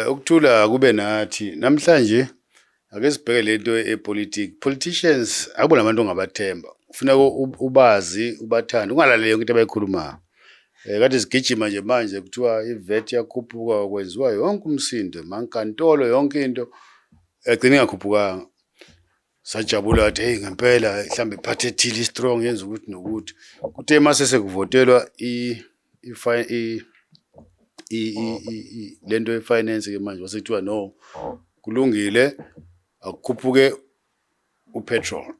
Ukuthula kube nathi namhlanje ake sibheke lento politicians akubona abantu ongabathemba kufuneka ubazi ubathanda ungalaleli yonke into abayikhulumayo. Kade sigijima nje manje kuthiwa iVAT yakhuphuka kwenziwa yonke umsindo mankantolo yonke into egcina ingakhuphukanga. Sajabula wathi hey ngempela mhlambe iphathe ethile strong yenza ukuthi nokuthi kuthe mase sekuvotelwa lento yefinance ke manje wasethiwa no kulungile akukhuphuke upetrol.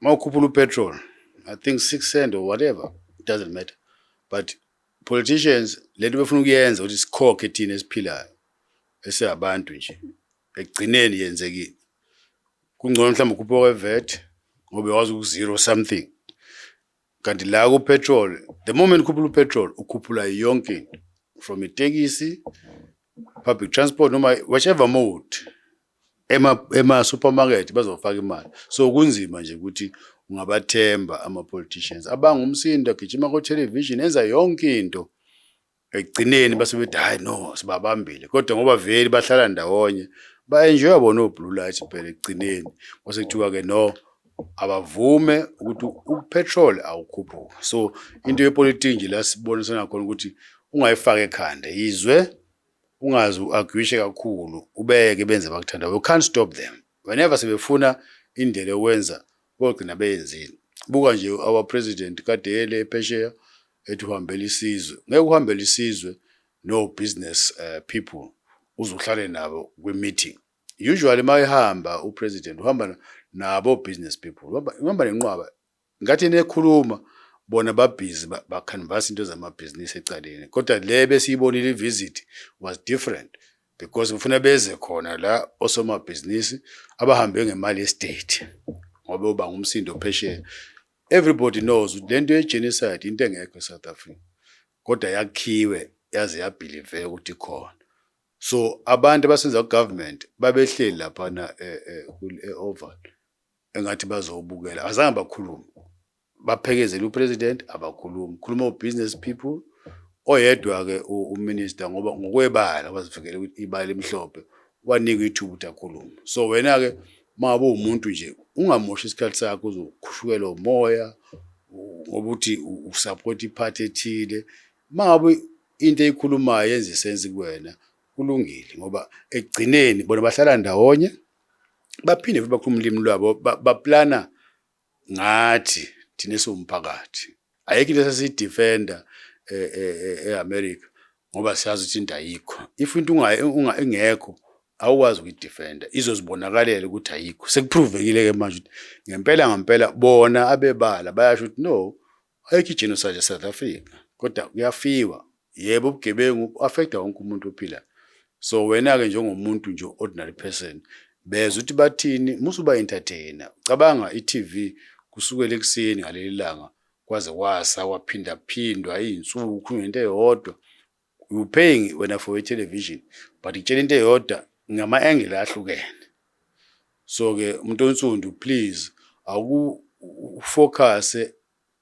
Mawukhuphula upetrol I think 6 cents or whatever, it doesn't matter, but politicians lento befuna ukuyenza ukuthi sikhokhe thina esiphilayo eseyabantu nje ekugcineni yenzekile. Kungcono mhlawumbe ukhuphuka kweVAT ngoba wazi ku0 something, kanti la ku petrol the moment ukhuphula upetrol ukhuphula yonke into from itekisi, public transport noma whichever mode. Ema supermarket bazofaka imali, so kunzima nje ukuthi ungabathemba ama politicians abangumsindo gijima ku television enza yonke into ekugcineni base bethi hayi no sibabambile, kodwa ngoba vele bahlala ndawonye ba enjoy bona oblue light phela ekugcineni base kuthiwa ke no abavume ukuthi upetrol awukhuphuka. So into yepolitiki nje la sibonisana khona ukuthi ungayifaka ekhanda izwe ungazi uagwishe kakhulu ubeke benze bakuthanda. You can't stop them whenever sebefuna indlela yokwenza bogcina beyenzile. Buka nje our president kade ele phesheya ethi uhambela isizwe, ngeke uhambela isizwe no business people uzuhlale nabo kwi meeting. Usually mayihamba upresident uhamba nabo business people, uhamba nenqwaba ngathi nekhuluma bona babhizi bacanvas into zamabhizinisi ecaleni, kodwa le besiyibonile ivisit was different because ufuna beze khona la osomabhizinisi abahambe ngemali yestate ngoba uba ngumsindo phesheya. Everybody knows lento ye-genocide into engekho eSouth Africa, kodwa yakhiwe yaze yabhilive ukuthi khona. So abantu abasenza government babehleli lapha na Oval engathi bazobukela, azange bakhuluma baphekezela upresident abakhuluma, khuluma business people oyedwa ke uminister ngoba ngokwebala wazifikela ukuthi ibala emhlophe wanika ithuba ukuthi akhulume. So wena ke mabe umuntu nje ungamoshi isikhathi sakho uzokhushukela umoya ngoba uthi usupport iphathi ethile, mabe into eyikhulumayo yenza isense kuwena kulungile ngoba ekugcineni bona bahlala ndawonye baphinde futhi bakhuluma ulimi lwabo baplana ngathi thina somphakathi. Ayikho into sesiyidefender eAmerica ngoba siyazi ukuthi into ayikho. If into ingekho awukwazi ukuyidefender izozibonakalela ukuthi ayikho. Sekuprovekile ke manje ukuthi ngempela bona abebala bayasho ukuthi no ayikho genocide eSouth Africa, kodwa kuyafiwa. Yebo ubugebengu affecta wonke umuntu ophila. So wena ke njengomuntu nje ordinary person beza ukuthi bathini musuba entertainer, cabanga iTV kusukela ekseni ngaleli langa kwaze wasa waphinda phindwa izinsuku into eyodwa. You paying wena for a television but itshela into eyodwa ngama angle ahlukene. So ke umuntu onsundu please focus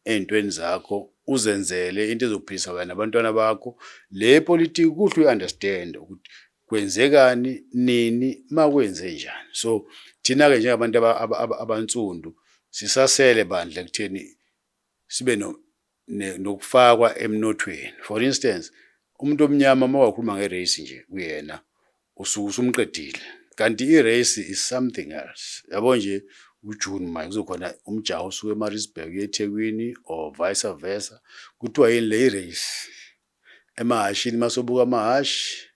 entweni zakho uzenzele into ezophilisa wena nabantwana bakho. Le politics kuhle uunderstand ukuthi kwenzekani nini makwenze njani. So thina ke njengabantu abansundu sisasele bandla kutheni sibe nokufakwa emnothweni. For instance umuntu omnyama mawakhuluma ngerace nje kuyena usumqedile, kanti irace is something else. Yabo nje uJune manje kuzokhona umjaho usuke eMaritzburg eThekwini or vice versa, kuthiwa yini le race emahashini masobuka amahashi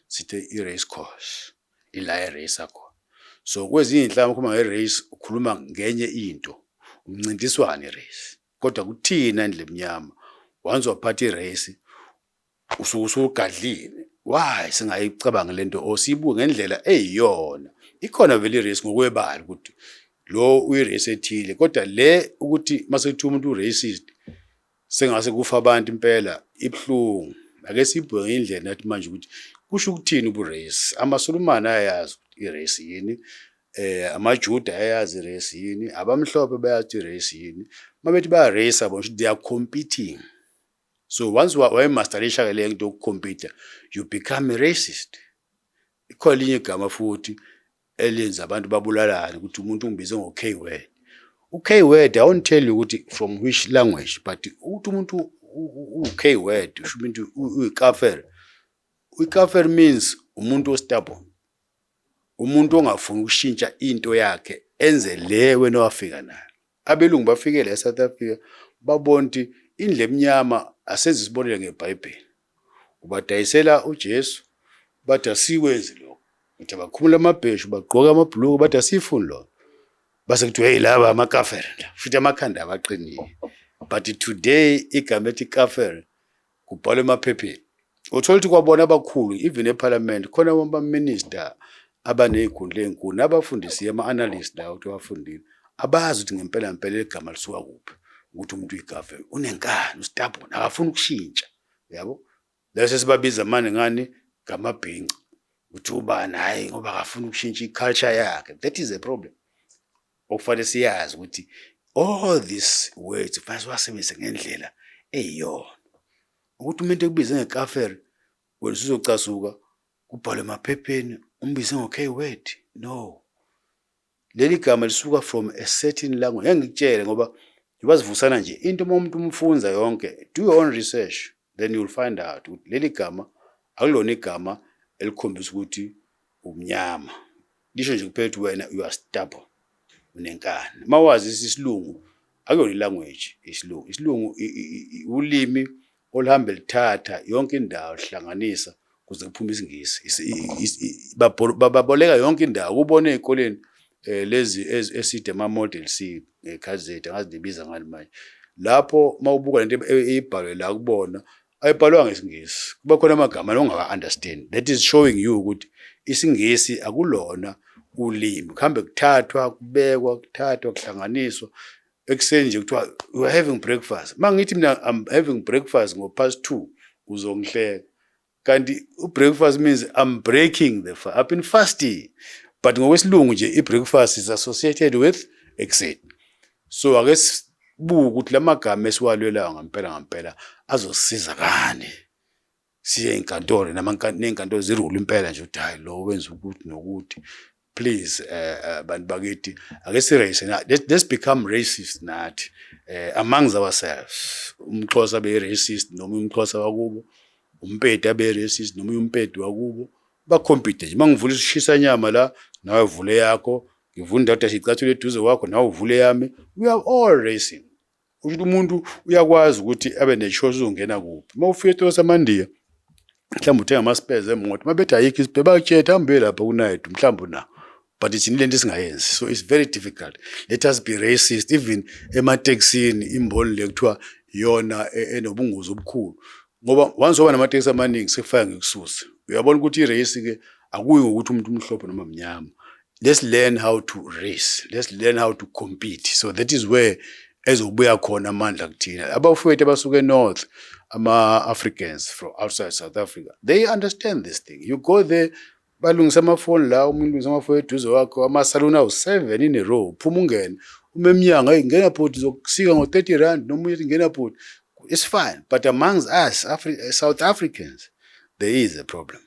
sithe irace course ila irace akho. So kwezinye inhlamba khuluma ngerace ukhuluma ngenye into umncintiswano irace, kodwa kuthina endle emnyama once waphatha irace usugadlile. Why singayicabanga lento osibuke ngendlela eyiyona? Ikhona vele irace ngokwebala ukuthi lo uyirace ethile, kodwa le ukuthi masekuthiwa umuntu uracist sengase kufa abantu impela ibhlungu. Ake sibheke indlela nathi manje ukuthi kusho ukuthini uburace. AmaSulumane ayazi irace yini, amaJuda ayazi irace yini, abamhlophe bayazi irace yini. Mabethi baya race bona they are competing. So once wayemasterisha ke le nto yokucompete you become a racist. ikhona linye igama futhi elenza abantu babulalane ukuthi umuntu ungibize ngo-K-word. U-K-word, I won't tell you ukuthi from which language, but ukuthi umuntu u-K-word usho umuntu uyikafere. Uyikafere means umuntu ostubborn, umuntu ongafuni ukushintsha into yakhe enze le wena wafika nayo. Abelungu bafikele eSouth Africa babona ukuthi indle emnyama asezisibonele ngeBhayibheli. Ubadayisela uJesu bathi asiwenzi lokho. Uthi bakhumula amabheshu bagqoka amabhuluku bathi asifuni lokho. Base kuthiwa hey laba amakafere futhi amakhanda abaqinile. But today igama ethi kafere kubhalwe emaphepheni. Uthola ukuthi kwabona abakhulu even eParliament khona ama-minister abanezikhundla ezinkulu nabafundisiwe ama-analysts la ukuthi wafundile abazi ukuthi ngempela ngempela igama lisuka kuphi ukuthi umuntu uyikafere unenkani ustabona akafuni ukushintsha yabo. Lase sibabiza manje ngani ngamabhinqa uthi ubani hayi ngoba akafuni ukushintsha iculture yakhe. That is a problem. Okufanele siyazi ukuthi all these words fanele wasebenzise ngendlela eyiyona. Ukuthi umuntu ekubize ngekafere wena usuzocasuka kubhalwe emaphepheni umbize ngo-K-word. No. Leli gama lisuka from a certain language. Ngikutshele ngoba ibazivusana nje into uma umuntu umfunza yonke, do your own research, then you'll find out ukuthi leli gama akulona igama elikhombisa ukuthi umnyama. Lisho nje kuphela ukuthi wena you are stubborn, unenkani. Mawazi isilungu akuyona ilanguage isilungu. Isilungu ulimi olihamba lithatha yonke indawo lihlanganisa kuze kuphume isingisi. Baboleka yonke indawo ubone ezikoleni lezi eside ama-model C eKZN angazibiza ngani manje. Lapho mawubuka lento eyibhalwe la kubona ayibhalwa ngesingisi. Kuba khona amagama ongaka-understand. That is showing you ukuthi isingisi akulona ulimi. Kuhambe kuthathwa kubekwa kuthathwa kuhlanganiswa. Ekuseni nje kuthiwa you are having breakfast. Mangithi mina I'm having breakfast ngo-2:30 uzongihleka. Kanti breakfast means I'm breaking the fast. I've been fasting. But ngokwesilungu nje i-breakfast is associated with ekuseni. So ake sibuke ukuthi lamagama esiwalwelayo ngempela azosisiza kani. Siye enkantolo nezinkantolo zirule impela nje ukuthi hayi lo wenza ukuthi nokuthi. Please bantu bakithi ake si-race let's become racist nathi amongst ourselves. Umxhosa be-racist noma umxhosa wakubo, umpedi abe-racist noma umpedi wakubo bakhompete nje. Mangivula isishisa nyama la nawe uvule yakho, ngivuna indawo sicathule eduze kwakho nawe uvule yami. We are all racing. Ukuthi umuntu uyakwazi ukuthi abe ne-choice uzongena kuphi. Mawufika eTosamandiya mhlawumbe uthenga ama-spares emoto mabethi ayikho isiphe bakutshela hambe lapha kuNayidu mhlawumbe na. But it's lento esingayenzi. So it's very difficult. Let us be racist. Even emateksini imboni le kuthiwa yona enobungozi obukhulu. Ngoba once oba namateksi amaningi sekufaka ngekususa. Uyabona ukuthi i-race ke akuyi ngokuthi umuntu umhlophe noma mnyama. Let's learn how to race. Let's learn how to compete. So that is where ezobuya khona amandla kuthina. Abafowethu abasuke north, ama-Africans from outside South Africa, they understand this thing. You go there, balungisa amafoni la, umuntu ulungisa amafoni eduze wakho, ama-salon awu-7 in a row, uphuma ungene. Uma emnyango, hey, ngena bhuti, zokusika ngo-30 noma uthi ngena bhuti. It's fine. But amongst us, South Africans, there is a problem.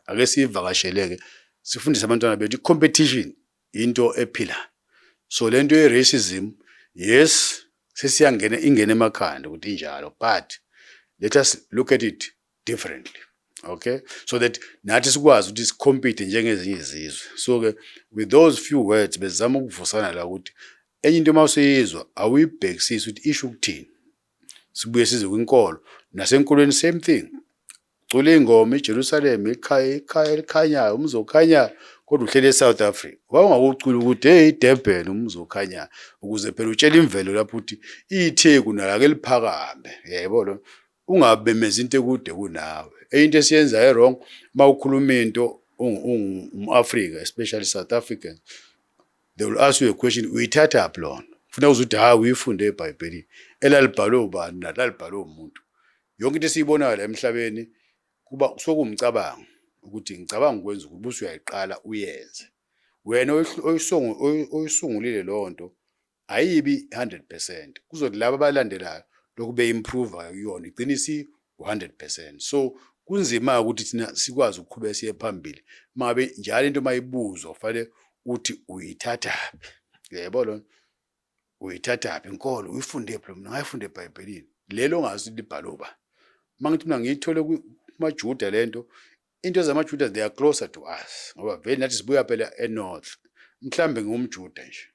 Ake sivakasheleke, sifundise abantwana bethu competition into ephila. So lento ye-racism, yes, sesiyangena ingene emakhanda ukuthi injalo, but let us look at it differently. Okay, so that nathi sikwazi ukuthi sicompete njengezinye izizwe. So ke with those few words bezama ukuvusana la ukuthi enye into mawuseyizwa awuyibhekisisi ukuthi isho ukuthini. Sibuye size kwinkolo nasenkolweni same thing. Cula ingoma eJerusalem ekhaya elikhanyayo umzokhanya kodwa uhlele eSouth Africa. Wawungakucula ukuthi hey Durban umzokhanya ukuze phela utshela imvelo lapho ukuthi iTheku nalake liphakame. Yebo lo ungabemeza into ekude kunawe. Into esiyenza wrong mawukhuluma into umAfrika especially South Africans, they will ask you a question uyithatha phi lona. Ufuna uzuthi hayi uyifunde eBhayibhelini elalibhalwe ubani nalalibhalwe umuntu. Yonke into esiyibonayo la emhlabeni kuba sokumcabango ukuthi ngicabanga ukwenza ukuthi busu uyayiqala uyenze. Wena oyisungulile lonto ayibi 100%. Kuzothi laba abalandelayo lokhu be-improve kuyona igcina isi 100%. So kunzima ukuthi thina sikwazi ukuqhubeka siye phambili mabe njalo into mayibuzwa kufanele uthi uyithathaphi yebo lo uyithathaphi inkolo uyifunde phela mina ngayifunde eBhayibhelini lelo ngazi libhaloba mangithi mina ngiyithole kumaJuda lento into zamaJuda they are closer to us ngoba vele nathi sibuya phela eNorth mhlambe ngumJuda nje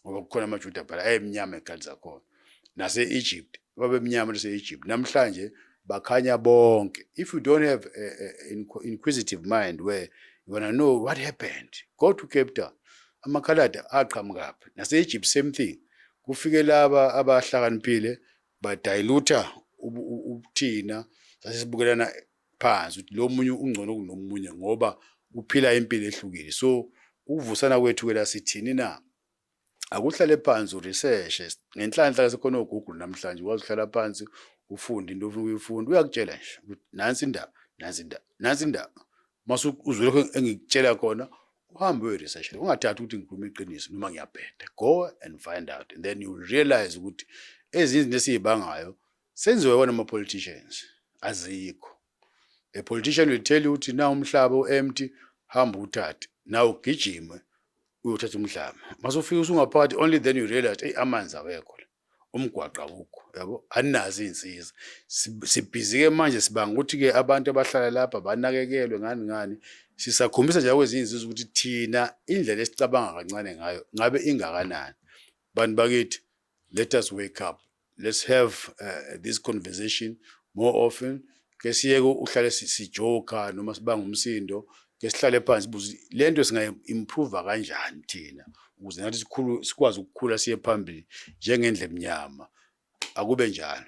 ngoba kukhona amaJuda phela ayemnyama ekhali zakhona nase-Egypt babemnyama nase-Egypt namhlanje bakhanya bonke. If you don't have an inquisitive mind where you want to know what happened, go to Cape Town. Amakhalada aqhamukaphi nase-Egypt same thing. Kufike laba abahlakaniphile badiluta ubuthina sasibukelana phansi ukuthi lo munye ungcono kunomunye ngoba uphila impilo ehlukile. So ukuvusana kwethu ke la sithini na akuhlale phansi uresearch ngenhlanhla sekhona uGoogle namhlanje wazihlala phansi ufunde into ofuna uyifunda uyakutshela nje ukuthi nansi indaba mase uzwe lokho engikutshela khona uhambe uye-research ungathathi ukuthi ngikhuluma iqiniso noma ngiyabheda go and find out and then you realize ukuthi ezinye izinto esiyibangayo senziwe wona ama-politicians azikho. A politician will tell you ukuthi na umhlaba u-empty hamba uthathe na ugijime uyothatha umhlaba mase ufika usungaphakathi only then you realize hey amanzi awekho umgwaqo awukho yabo aninazi insiza sibhizi ke manje sibanga ukuthi ke abantu abahlala lapha banakekelwe ngani sisakhombisa nje kwezinye izizwe ukuthi thina indlela esicabanga kancane ngayo ngabe ingakanani. Bantu bakithi let us wake up, let's have this conversation more often ke siyeke uhlale sijoka noma sibanga umsindo ke sihlale phansi buzi lento singayi improve kanjani thina ukuze nathi sikwazi ukukhula siye phambili njengendle emnyama akube njalo.